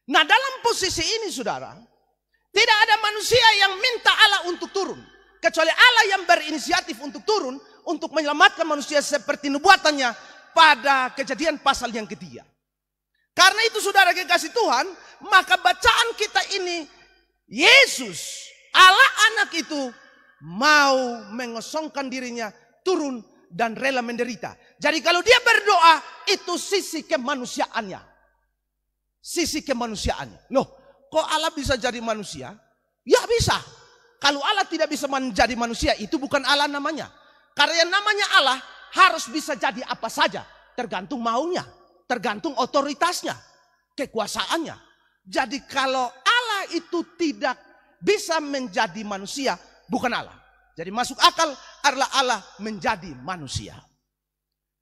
Nah, dalam posisi ini saudara, tidak ada manusia yang minta Allah untuk turun, kecuali Allah yang berinisiatif untuk turun untuk menyelamatkan manusia seperti nubuatannya pada Kejadian pasal yang ketiga. Karena itu saudara kekasih Tuhan, maka bacaan kita ini, Yesus Allah anak itu mau mengosongkan dirinya, turun dan rela menderita. Jadi kalau dia berdoa, itu sisi kemanusiaannya. Sisi kemanusiaannya. Loh, kok Allah bisa jadi manusia? Ya bisa. Kalau Allah tidak bisa menjadi manusia, itu bukan Allah namanya. Karena yang namanya Allah harus bisa jadi apa saja. Tergantung maunya, tergantung otoritasnya, kekuasaannya. Jadi kalau Allah itu tidak bisa menjadi manusia, bukan Allah. Jadi masuk akal adalah Allah menjadi manusia.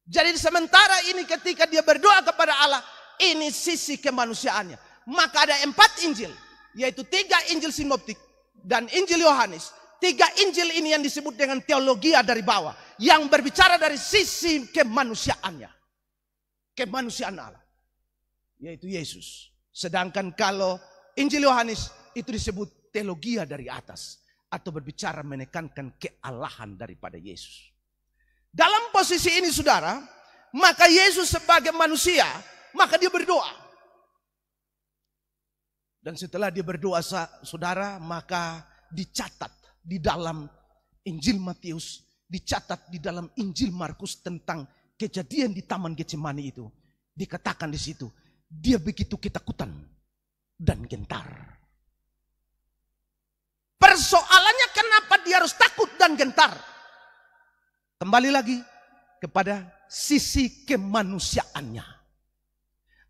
Jadi sementara ini ketika dia berdoa kepada Allah, ini sisi kemanusiaannya. Maka ada 4 Injil, yaitu 3 Injil sinoptik dan Injil Yohanes. 3 Injil ini yang disebut dengan teologia dari bawah, yang berbicara dari sisi kemanusiaannya. Kemanusiaan Allah, yaitu Yesus. Sedangkan kalau Injil Yohanes itu disebut teologia dari atas, atau berbicara menekankan kealahan daripada Yesus. Dalam posisi ini saudara, maka Yesus sebagai manusia, maka dia berdoa. Dan setelah dia berdoa saudara, maka dicatat di dalam Injil Matius, dicatat di dalam Injil Markus tentang kejadian di Taman Getsemani itu. Dikatakan di situ, dia begitu ketakutan dan gentar. Persoalannya kenapa dia harus takut dan gentar? Kembali lagi kepada sisi kemanusiaannya.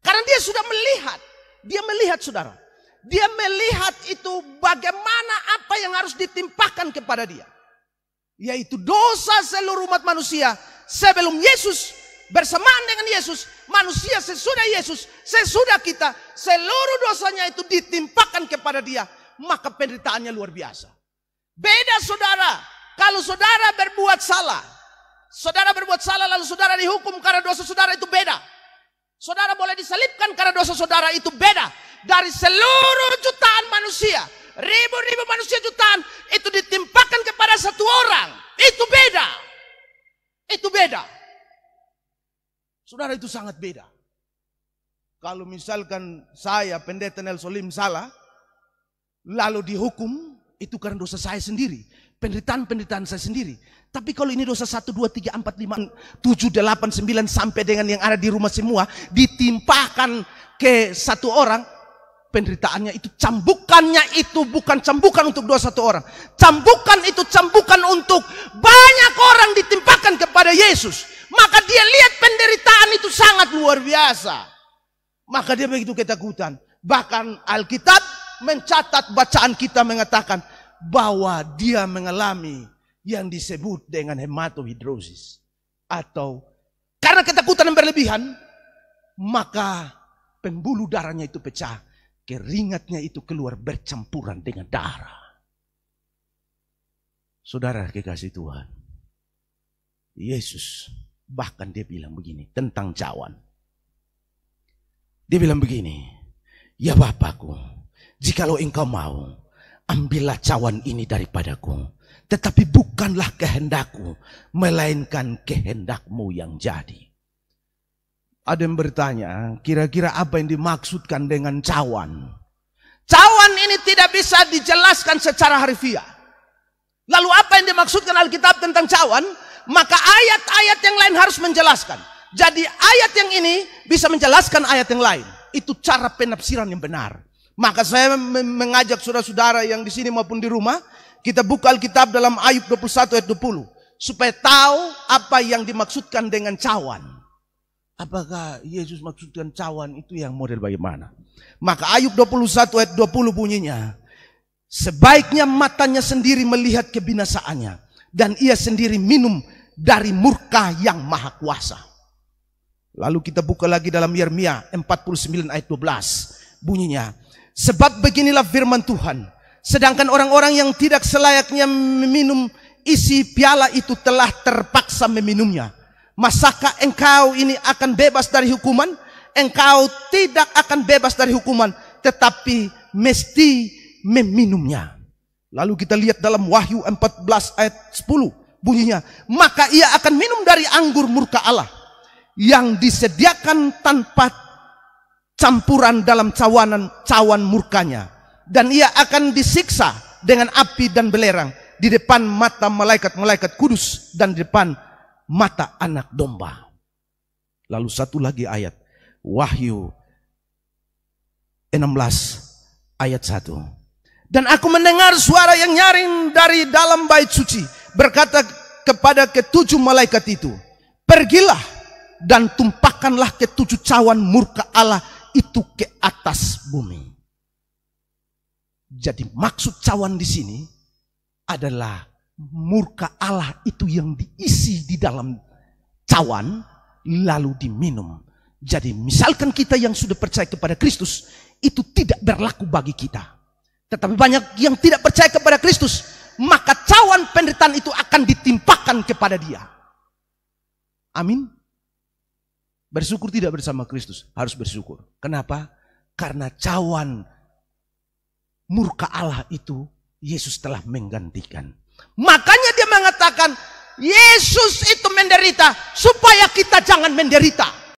Karena dia sudah melihat saudara. Dia melihat itu bagaimana apa yang harus ditimpakan kepada dia. Yaitu dosa seluruh umat manusia sebelum Yesus, bersamaan dengan Yesus, manusia sesudah Yesus, sesudah kita, seluruh dosanya itu ditimpakan kepada dia. Maka penderitaannya luar biasa. Beda saudara, kalau saudara berbuat salah, lalu saudara dihukum karena dosa saudara, itu beda. Saudara boleh disalibkan karena dosa saudara, itu beda. Dari seluruh jutaan manusia, ribu-ribu manusia jutaan, itu ditimpakan kepada satu orang. Itu beda. Itu beda. Saudara, itu sangat beda. Kalau misalkan saya, Pendeta Nelson Lim, salah, lalu dihukum, itu karena dosa saya sendiri. Penderitaan saya sendiri. Tapi kalau ini dosa 1, 2, 3, 4, 5, 7, 8, 9 sampai dengan yang ada di rumah semua ditimpakan ke satu orang, penderitaannya itu, cambukannya itu bukan cambukan untuk dosa satu orang. Cambukan itu cambukan untuk banyak orang ditimpakan kepada Yesus. Maka dia lihat penderitaan itu sangat luar biasa. Maka dia begitu ketakutan. Bahkan Alkitab mencatat, bacaan kita mengatakan bahwa dia mengalami yang disebut dengan hematohidrosis, atau karena ketakutan yang berlebihan, maka pembuluh darahnya itu pecah, keringatnya itu keluar bercampuran dengan darah. Saudara kekasih Tuhan, Yesus bahkan dia bilang begini tentang cawan. Dia bilang begini, ya Bapakku, jikalau engkau mau, ambillah cawan ini daripadaku. Tetapi bukanlah kehendakku, melainkan kehendakmu yang jadi. Ada yang bertanya, kira-kira apa yang dimaksudkan dengan cawan? Cawan ini tidak bisa dijelaskan secara harfiah. Lalu apa yang dimaksudkan Alkitab tentang cawan? Maka ayat-ayat yang lain harus menjelaskan. Jadi ayat yang ini bisa menjelaskan ayat yang lain. Itu cara penafsiran yang benar. Maka saya mengajak saudara-saudara yang di sini maupun di rumah, kita buka Alkitab dalam Ayub 21 ayat 20. Supaya tahu apa yang dimaksudkan dengan cawan. Apakah Yesus maksudkan cawan itu yang model bagaimana? Maka Ayub 21 ayat 20 bunyinya, sebaiknya matanya sendiri melihat kebinasaannya, dan ia sendiri minum dari murka yang maha kuasa. Lalu kita buka lagi dalam Yeremia 49 ayat 12. Bunyinya, sebab beginilah firman Tuhan, sedangkan orang-orang yang tidak selayaknya meminum isi piala itu telah terpaksa meminumnya. Masakah engkau ini akan bebas dari hukuman? Engkau tidak akan bebas dari hukuman, tetapi mesti meminumnya. Lalu kita lihat dalam Wahyu 14 ayat 10 bunyinya, maka ia akan minum dari anggur murka Allah yang disediakan tanpa campuran dalam cawan murkanya, dan ia akan disiksa dengan api dan belerang di depan mata malaikat-malaikat kudus dan di depan mata anak domba. Lalu satu lagi ayat, Wahyu 16 ayat 1. Dan aku mendengar suara yang nyaring dari dalam bait suci berkata kepada ketujuh malaikat itu, pergilah dan tumpahkanlah ketujuh cawan murka Allah itu ke atas bumi. Jadi maksud cawan di sini adalah murka Allah itu yang diisi di dalam cawan lalu diminum. Jadi misalkan kita yang sudah percaya kepada Kristus, itu tidak berlaku bagi kita. Tetapi banyak yang tidak percaya kepada Kristus, maka cawan penderitaan itu akan ditimpakan kepada dia. Amin. Bersyukur tidak bersama Kristus? Harus bersyukur. Kenapa? Karena cawan murka Allah itu Yesus telah menggantikan. Makanya dia mengatakan Yesus itu menderita supaya kita jangan menderita.